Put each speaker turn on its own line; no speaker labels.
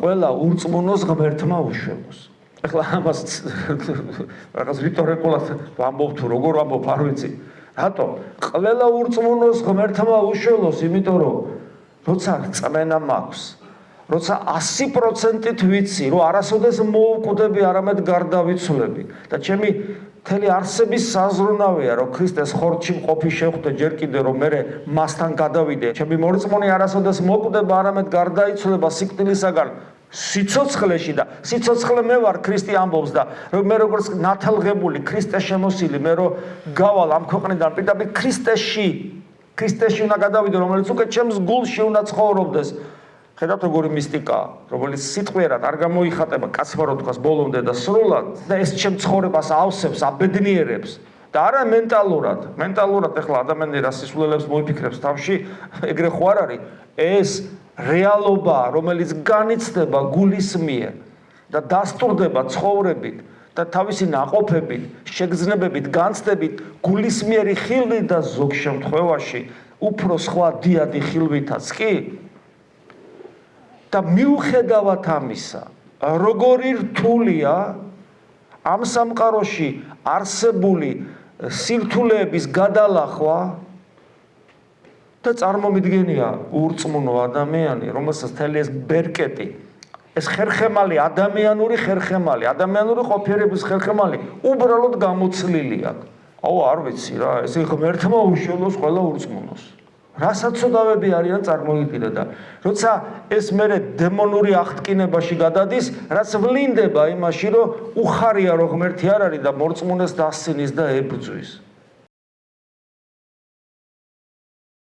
ყველა ურწმუნოს ღმერთმა უშველოს. ეხლა ამას რაღაც რიტორიკულად ვამბობ თუ როგორ ვამბობ არ ვიცი. რატო? ყველა ურწმუნოს ღმერთმა უშველოს, იმიტომ რომ როცა წმენა მაქვს, როცა 100%-ით ვიცი, რომ არასოდეს მოვკვდები, არამედ გარდავიცვლები და ჩემი მთელი არსების საზრუნავია, რომ ქრისტეს ხორცში მყოფი შევხვდე ჯერ კიდე, რომ მე მასთან გადავიდე. ჩემი მორწმუნე არასოდეს მოკვდება, არამედ გარდაიცვლება სიკვდილისაგან სიცოცხლეში და სიცოცხლე მე ვარ, ქრისტე ამბობს და მე როგორც ნათელღებული, ქრისტეს შემოსილი, მე რომ გავალ ამ ქვეყნიდან პირდაპირ ქრისტეში უნდა გადავიდე, რომელიც უკვე ჩემს გულში უნდა ცხოვრობდეს. ხედავთ როგორი მისტიკაა, რომელიც სიტყვიერად არ გამოიხატება კაცმარო თქვას ბოლომდე და სრულად და ეს ჩემ ცხოვრებას ავსებს, აბედნიერებს და არა მენტალურად ეხლა ადამიანი რა სისულელებს მოიფიქრებს თავში, ეგრე ხო არ არის, ეს რეალობაა, რომელიც განიცდება გულის მიერ და დასტურდება ცხოვრებით და თავისი ნაყოფებით, შეგრძნებებით, განცდებით, გულისმიერი ხილვით და ზოგ შემთხვევაში უფრო სხვა დიადი ხილვითაც კი და მიუხედავად ამისა, როგორი რთულია ამ სამყაროში არსებული სირთულეების გადალახვა და წარმომიდგენია ურწმუნო ადამიანი, რომელსაც მთელი ეს ბერკეტი, ეს ხერხემალი, ადამიანური ყოფიერების ხერხემალი უბრალოდ გამოცლილი აქვს. არ ვიცი რა, ეს ღმერთმა უშველოს ყველა ურწმუნოს. რა საცოდავები არიან წარმოგიდგინე და როცა ეს მერე დემონური აღტკინებაში გადადის, რაც ვლინდება იმაში, რომ უხარია რომ ღმერთი არ არის და მორწმუნეს დასცინის და ებრძვის.